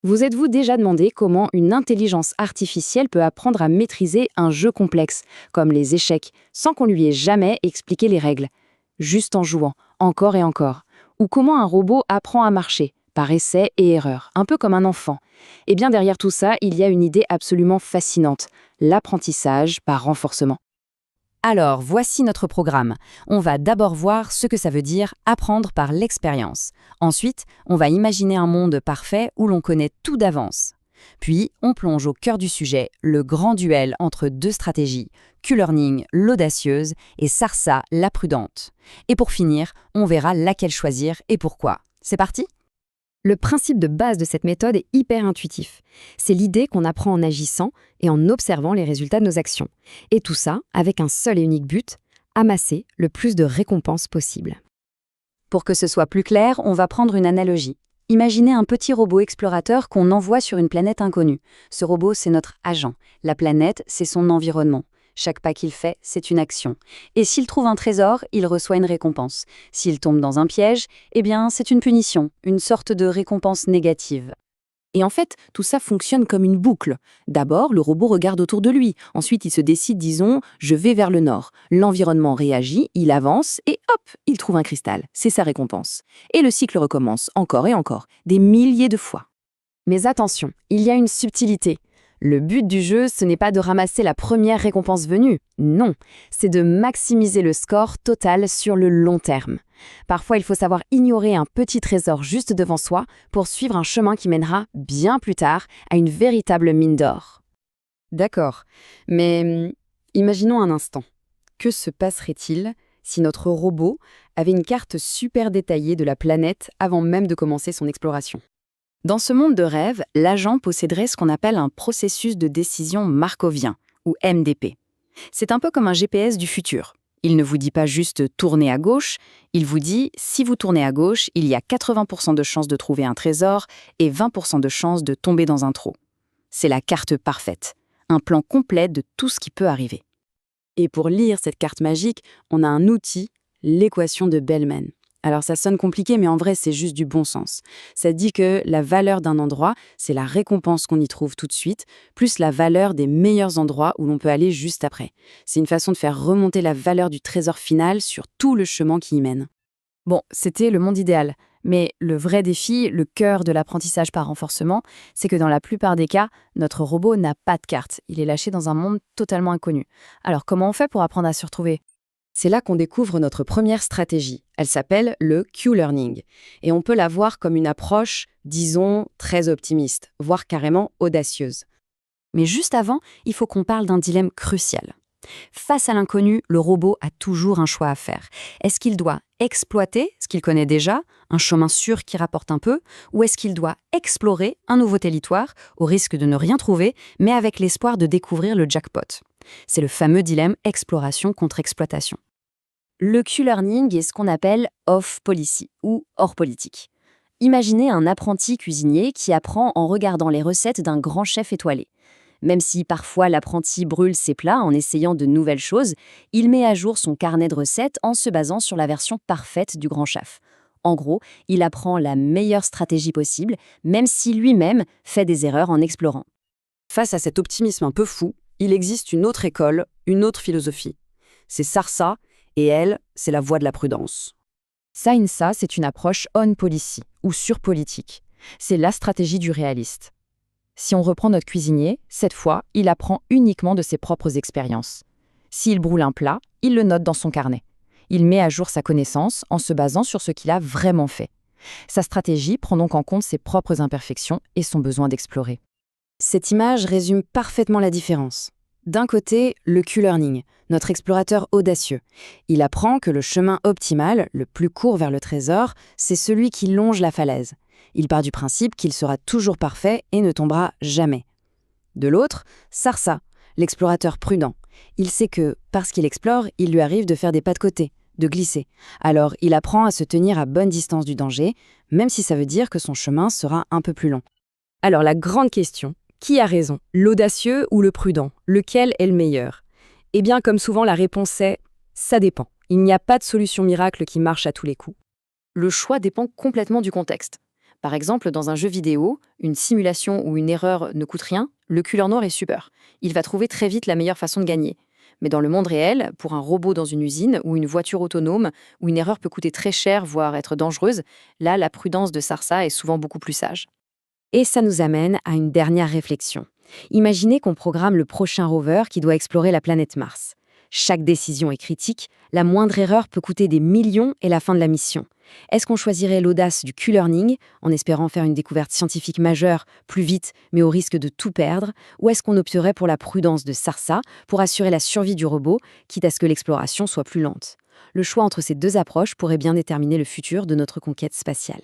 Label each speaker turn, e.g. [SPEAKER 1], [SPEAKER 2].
[SPEAKER 1] Vous êtes-vous déjà demandé comment une intelligence artificielle peut apprendre à maîtriser un jeu complexe, comme les échecs, sans qu'on lui ait jamais expliqué les règles, juste en jouant, encore et encore? Ou comment un robot apprend à marcher, par essai et erreur, un peu comme un enfant? Eh bien, derrière tout ça, il y a une idée absolument fascinante, l'apprentissage par renforcement.
[SPEAKER 2] Alors, voici notre programme. On va d'abord voir ce que ça veut dire apprendre par l'expérience. Ensuite, on va imaginer un monde parfait où l'on connaît tout d'avance. Puis, on plonge au cœur du sujet, le grand duel entre deux stratégies, Q-Learning, l'audacieuse, et Sarsa, la prudente. Et pour finir, on verra laquelle choisir et pourquoi. C'est parti?
[SPEAKER 1] Le principe de base de cette méthode est hyper intuitif. C'est l'idée qu'on apprend en agissant et en observant les résultats de nos actions. Et tout ça avec un seul et unique but, amasser le plus de récompenses possible.
[SPEAKER 2] Pour que ce soit plus clair, on va prendre une analogie. Imaginez un petit robot explorateur qu'on envoie sur une planète inconnue. Ce robot, c'est notre agent. La planète, c'est son environnement. Chaque pas qu'il fait, c'est une action. Et s'il trouve un trésor, il reçoit une récompense. S'il tombe dans un piège, eh bien, c'est une punition, une sorte de récompense négative.
[SPEAKER 1] Et en fait, tout ça fonctionne comme une boucle. D'abord, le robot regarde autour de lui. Ensuite, il se décide, disons, je vais vers le nord. L'environnement réagit, il avance et hop, il trouve un cristal. C'est sa récompense. Et le cycle recommence encore et encore, des milliers de fois. Mais attention, il y a une subtilité. Le but du jeu, ce n'est pas de ramasser la première récompense venue. Non, c'est de maximiser le score total sur le long terme. Parfois, il faut savoir ignorer un petit trésor juste devant soi pour suivre un chemin qui mènera, bien plus tard, à une véritable mine d'or. D'accord, mais imaginons un instant. Que se passerait-il si notre robot avait une carte super détaillée de la planète avant même de commencer son exploration? Dans ce monde de rêve, l'agent posséderait ce qu'on appelle un processus de décision markovien, ou MDP. C'est un peu comme un GPS du futur. Il ne vous dit pas juste « tournez à gauche », il vous dit « si vous tournez à gauche, il y a 80% de chances de trouver un trésor et 20% de chances de tomber dans un trou ». C'est la carte parfaite, un plan complet de tout ce qui peut arriver. Et pour lire cette carte magique, on a un outil, l'équation de Bellman. Alors ça sonne compliqué, mais en vrai, c'est juste du bon sens. Ça dit que la valeur d'un endroit, c'est la récompense qu'on y trouve tout de suite, plus la valeur des meilleurs endroits où l'on peut aller juste après. C'est une façon de faire remonter la valeur du trésor final sur tout le chemin qui y mène. Bon, c'était le monde idéal. Mais le vrai défi, le cœur de l'apprentissage par renforcement, c'est que dans la plupart des cas, notre robot n'a pas de carte. Il est lâché dans un monde totalement inconnu. Alors comment on fait pour apprendre à se retrouver? C'est là qu'on découvre notre première stratégie. Elle s'appelle le Q-Learning. Et on peut la voir comme une approche, disons, très optimiste, voire carrément audacieuse. Mais juste avant, il faut qu'on parle d'un dilemme crucial. Face à l'inconnu, le robot a toujours un choix à faire. Est-ce qu'il doit exploiter ce qu'il connaît déjà, un chemin sûr qui rapporte un peu, ou est-ce qu'il doit explorer un nouveau territoire, au risque de ne rien trouver, mais avec l'espoir de découvrir le jackpot? C'est le fameux dilemme exploration contre exploitation. Le Q-Learning est ce qu'on appelle off-policy ou hors politique. Imaginez un apprenti cuisinier qui apprend en regardant les recettes d'un grand chef étoilé. Même si parfois l'apprenti brûle ses plats en essayant de nouvelles choses, il met à jour son carnet de recettes en se basant sur la version parfaite du grand chef. En gros, il apprend la meilleure stratégie possible, même si lui-même fait des erreurs en explorant. Face à cet optimisme un peu fou, il existe une autre école, une autre philosophie. C'est Sarsa, et elle, c'est la voie de la prudence. Ça, c'est une approche on-policy, ou sur-politique. C'est la stratégie du réaliste. Si on reprend notre cuisinier, cette fois, il apprend uniquement de ses propres expériences. S'il brûle un plat, il le note dans son carnet. Il met à jour sa connaissance en se basant sur ce qu'il a vraiment fait. Sa stratégie prend donc en compte ses propres imperfections et son besoin d'explorer. Cette image résume parfaitement la différence. D'un côté, le Q-Learning, notre explorateur audacieux. Il apprend que le chemin optimal, le plus court vers le trésor, c'est celui qui longe la falaise. Il part du principe qu'il sera toujours parfait et ne tombera jamais. De l'autre, Sarsa, l'explorateur prudent. Il sait que, parce qu'il explore, il lui arrive de faire des pas de côté, de glisser. Alors, il apprend à se tenir à bonne distance du danger, même si ça veut dire que son chemin sera un peu plus long. Alors, la grande question, qui a raison, l'audacieux ou le prudent? Lequel est le meilleur? Eh bien, comme souvent, la réponse est « ça dépend ». Il n'y a pas de solution miracle qui marche à tous les coups. Le choix dépend complètement du contexte. Par exemple, dans un jeu vidéo, une simulation où une erreur ne coûte rien, le cul en noir est super. Il va trouver très vite la meilleure façon de gagner. Mais dans le monde réel, pour un robot dans une usine ou une voiture autonome, où une erreur peut coûter très cher, voire être dangereuse, là, la prudence de Sarsa est souvent beaucoup plus sage.
[SPEAKER 2] Et ça nous amène à une dernière réflexion. Imaginez qu'on programme le prochain rover qui doit explorer la planète Mars. Chaque décision est critique, la moindre erreur peut coûter des millions et la fin de la mission. Est-ce qu'on choisirait l'audace du Q-learning, en espérant faire une découverte scientifique majeure plus vite, mais au risque de tout perdre, ou est-ce qu'on opterait pour la prudence de Sarsa, pour assurer la survie du robot, quitte à ce que l'exploration soit plus lente? Le choix entre ces deux approches pourrait bien déterminer le futur de notre conquête spatiale.